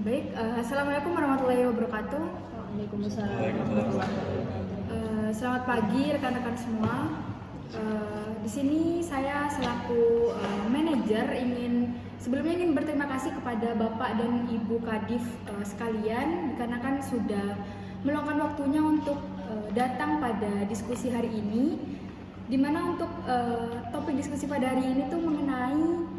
Assalamualaikum warahmatullahi wabarakatuh. Waalaikumsalam. Selamat pagi rekan-rekan semua. Di sini saya selaku manajer sebelumnya ingin berterima kasih kepada Bapak dan Ibu Kadif sekalian dikarenakan sudah meluangkan waktunya untuk datang pada diskusi hari ini, di mana untuk topik diskusi pada hari ini tuh mengenai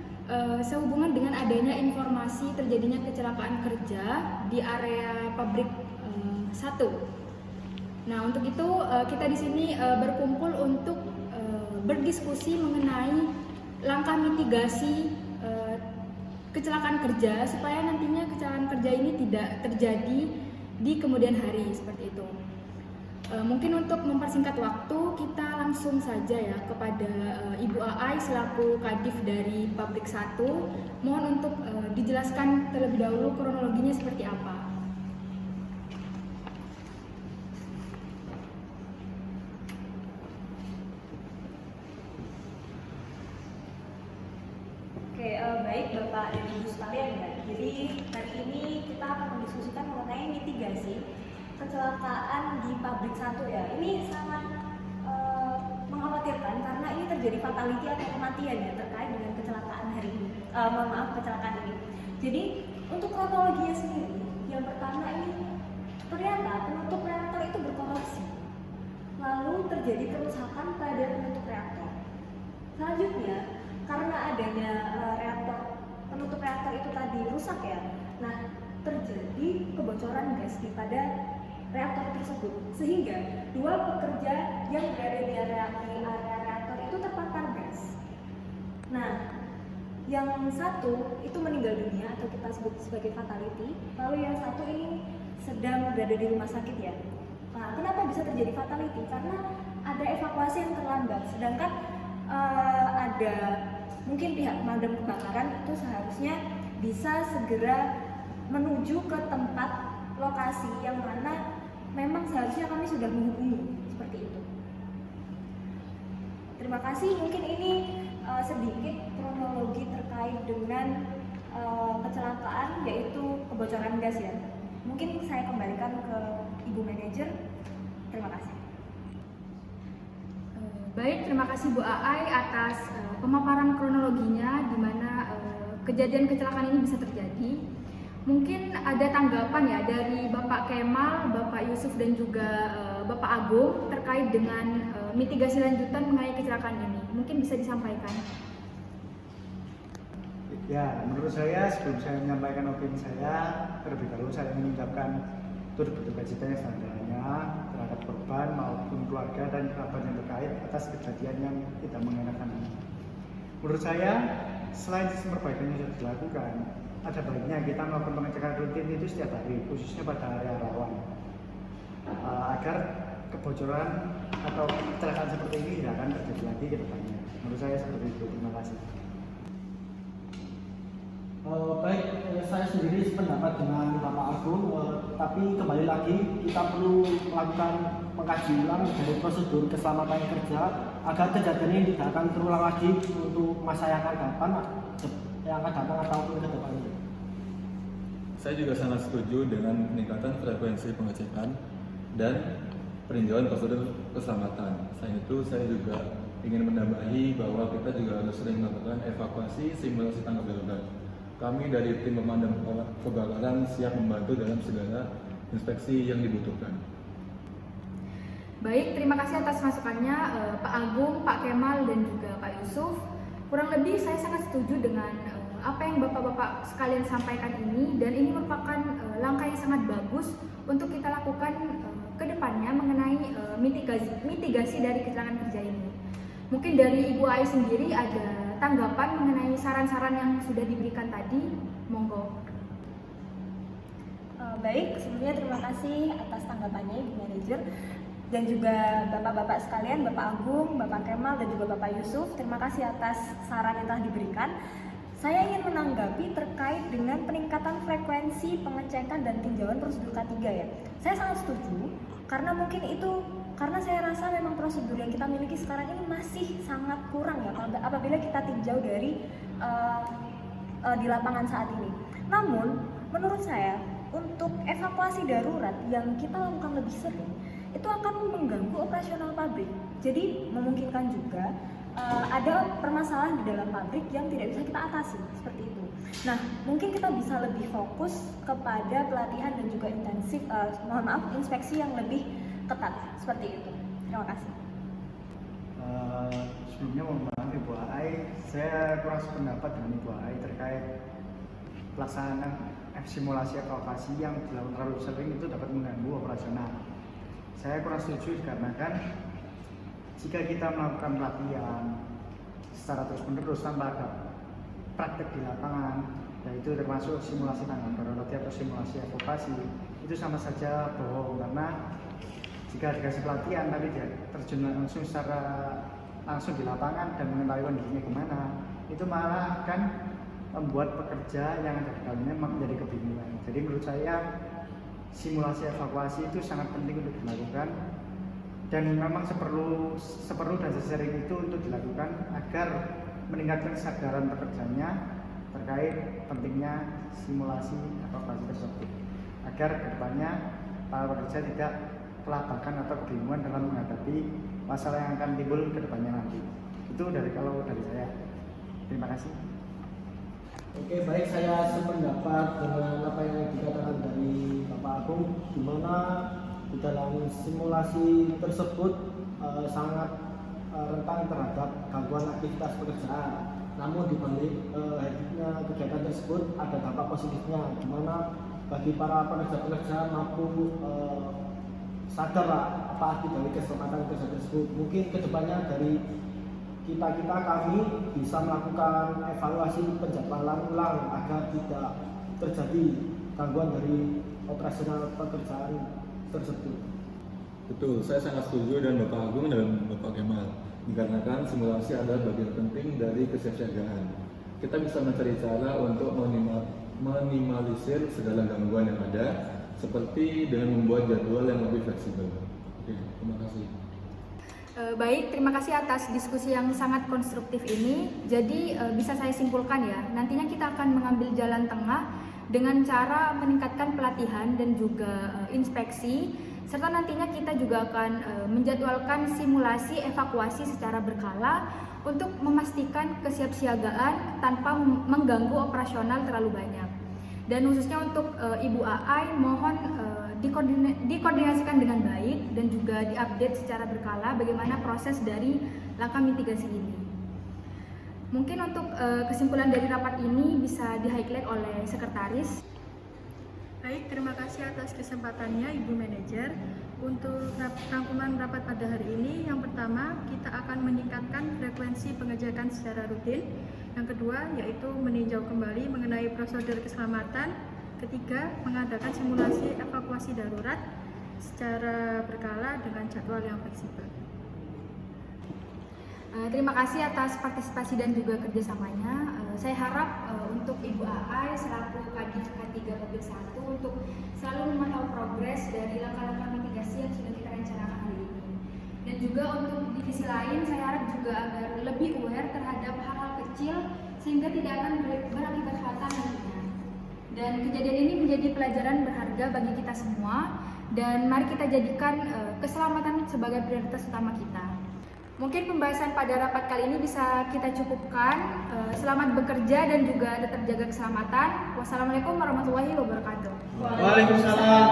sehubungan dengan adanya informasi terjadinya kecelakaan kerja di area pabrik 1. Nah, untuk itu kita di sini berkumpul untuk berdiskusi mengenai langkah mitigasi kecelakaan kerja supaya nantinya kecelakaan kerja ini tidak terjadi di kemudian hari seperti itu. Mungkin untuk mempersingkat waktu, kita langsung saja ya kepada Ibu Aai selaku Kadif dari Pabrik 1. Mohon untuk dijelaskan terlebih dahulu kronologinya seperti apa. Baik Bapak dan Ibu sekalian ya. Jadi hari ini kita akan mendiskusikan mengenai mitigasi kecelakaan di pabrik 1 ya. Ini sangat mengkhawatirkan karena ini terjadi fatality atau kematian ya terkait dengan kecelakaan hari ini. Kecelakaan ini. Jadi untuk kronologinya sendiri, yang pertama ini ternyata penutup reaktor itu berkorupsi. Lalu terjadi kerusakan pada penutup reaktor. Selanjutnya, karena adanya penutup reaktor itu tadi rusak ya, nah terjadi kebocoran gas pada reaktor tersebut sehingga dua pekerja yang berada di area reaktor itu terpapar gas. Nah, yang satu itu meninggal dunia atau kita sebut sebagai fatality, lalu yang satu ini sedang berada di rumah sakit ya. Nah, kenapa bisa terjadi fatality? Karena ada evakuasi yang terlambat, sedangkan ada mungkin pihak pemadam kebakaran itu seharusnya bisa segera menuju ke tempat lokasi yang mana memang seharusnya kami sudah menghubungi seperti itu. Terima kasih. Mungkin ini sedikit kronologi terkait dengan kecelakaan yaitu kebocoran gas ya. Mungkin saya kembalikan ke Ibu Manajer. Terima kasih. Baik, terima kasih Bu Aai atas pemaparan kronologinya di mana kejadian kecelakaan ini bisa terjadi. Mungkin ada tanggapan ya dari Bapak Kemal, Bapak Yusuf dan juga Bapak Agung terkait dengan mitigasi lanjutan mengenai kecelakaan ini. Mungkin bisa disampaikan. Ya, menurut saya sebelum saya menyampaikan opini saya, terlebih dahulu saya mengucapkan turut berduka cita yang sebenarnya terhadap korban maupun keluarga dan kerabat yang terkait atas kejadian yang tidak mengenakan ini. Menurut saya, selain sistem perbaikan yang sudah dilakukan, ada baiknya kita melakukan pengecekan rutin itu setiap hari, khususnya pada area rawan, agar kebocoran atau kecelakaan seperti ini tidak akan terjadi lagi ke depannya. Menurut saya seperti itu. Terima kasih. Baik, saya sendiri sependapat dengan Bapak Agung, tapi kembali lagi kita perlu melakukan pengkajian ulang dari prosedur keselamatan kerja agar kejadian ini tidak akan terulang lagi untuk masa yang akan datang ataupun ke depannya. Saya juga sangat setuju dengan peningkatan frekuensi pengecekan dan peninjauan prosedur keselamatan. Selain itu, saya juga ingin menambahi bahwa kita juga harus sering melakukan evakuasi simulasi tanggap darurat. Kami dari tim pemadam kebakaran siap membantu dalam segala inspeksi yang dibutuhkan. Baik, terima kasih atas masukannya Pak Agung, Pak Kemal dan juga Pak Yusuf. Kurang lebih saya sangat setuju dengan apa yang Bapak-bapak sekalian sampaikan ini, dan ini merupakan langkah yang sangat bagus untuk kita lakukan ke depannya mengenai mitigasi dari kecelakaan kerja ini. Mungkin dari Ibu Ai sendiri ada tanggapan mengenai saran-saran yang sudah diberikan tadi, monggo. Baik, sebelumnya terima kasih atas tanggapannya Ibu Manajer dan juga Bapak-bapak sekalian, Bapak Agung, Bapak Kemal dan juga Bapak Yusuf. Terima kasih atas saran yang telah diberikan. Saya ingin menanggapi terkait dengan peningkatan frekuensi pengecekan dan tinjauan prosedur K3 ya. Saya sangat setuju karena mungkin itu karena saya rasa memang prosedur yang kita miliki sekarang ini masih sangat kurang ya apabila kita tinjau dari di lapangan saat ini. Namun menurut saya untuk evakuasi darurat yang kita lakukan lebih sering itu akan mengganggu operasional pabrik. Jadi memungkinkan juga ada permasalahan di dalam pabrik yang tidak bisa kita atasi seperti itu. Nah, mungkin kita bisa lebih fokus kepada pelatihan dan juga inspeksi yang lebih ketat seperti itu. Terima kasih. Sebelumnya mohon maaf Ibu Ai, saya kurang sependapat dengan Ibu Ai terkait pelaksanaan simulasi evakuasi yang dilakukan terlalu sering itu dapat mengganggu operasional. Saya kurang setuju dikarenakan jika kita melakukan pelatihan secara terus-menerus tanpa ada praktek di lapangan, yaitu termasuk simulasi tanggap darurat atau simulasi evakuasi, itu sama saja bohong, karena jika dikasih pelatihan tapi dia terjun langsung di lapangan dan mengetahui kondisinya gimana, itu malah akan membuat pekerja yang ada di dalamnya menjadi kebingungan. Jadi menurut saya simulasi evakuasi itu sangat penting untuk dilakukan dan memang seperlu dan sesering itu untuk dilakukan agar meningkatkan kesadaran pekerjanya terkait pentingnya simulasi evakuasi tersebut, agar kedepannya para pekerja tidak kelabakan atau kebingungan dalam menghadapi masalah yang akan timbul kedepannya nanti. Itu kalau dari saya. Terima kasih. Oke, baik, saya sependapat dengan apa yang dikatakan dari Bapak Agung, di mana di dalam simulasi tersebut sangat rentan terhadap gangguan aktivitas pekerjaan. Namun di balik hadirnya kegiatan tersebut ada dampak positifnya, di mana bagi para pekerja-pekerja mampu sadarlah apa arti dari keselamatan kerja tersebut. Mungkin kedepannya dari kami bisa melakukan evaluasi penjadwalan ulang agar tidak terjadi gangguan dari operasional pekerjaan tersebut. Betul, saya sangat setuju dengan Bapak Agung dan Bapak Kemal, dikarenakan simulasi adalah bagian penting dari kesiapsiagaan. Kita bisa mencari cara untuk meminimalisir segala gangguan yang ada, seperti dengan membuat jadwal yang lebih fleksibel. Oke, terima kasih. Baik, terima kasih atas diskusi yang sangat konstruktif ini. Jadi bisa saya simpulkan ya, nantinya kita akan mengambil jalan tengah dengan cara meningkatkan pelatihan dan juga inspeksi, serta nantinya kita juga akan menjadwalkan simulasi evakuasi secara berkala untuk memastikan kesiapsiagaan tanpa mengganggu operasional terlalu banyak. Dan khususnya untuk Ibu Ai, mohon dikoordinasikan dengan baik dan juga diupdate secara berkala bagaimana proses dari langkah mitigasi ini. Mungkin untuk kesimpulan dari rapat ini bisa di-highlight oleh sekretaris. Baik, terima kasih atas kesempatannya Ibu Manajer. Untuk rangkuman rapat pada hari ini, yang pertama kita akan meningkatkan frekuensi pengecekan secara rutin. Yang kedua yaitu meninjau kembali mengenai prosedur keselamatan. Ketiga, mengadakan simulasi evakuasi darurat secara berkala dengan jadwal yang fleksibel. Terima kasih atas partisipasi dan juga kerjasamanya. Saya harap untuk Ibu Ai selaku Kadif K3 Mobil 1 untuk selalu memantau progres dari langkah-langkah mitigasi yang sudah kita rencanakan hari ini. Dan juga untuk divisi lain, saya harap juga agar lebih aware terhadap hal-hal kecil sehingga tidak akan berakibat fatal nantinya. Dan kejadian ini menjadi pelajaran berharga bagi kita semua, dan mari kita jadikan keselamatan sebagai prioritas utama kita. Mungkin pembahasan pada rapat kali ini bisa kita cukupkan. Selamat bekerja dan juga tetap jaga keselamatan. Wassalamualaikum warahmatullahi wabarakatuh. Waalaikumsalam.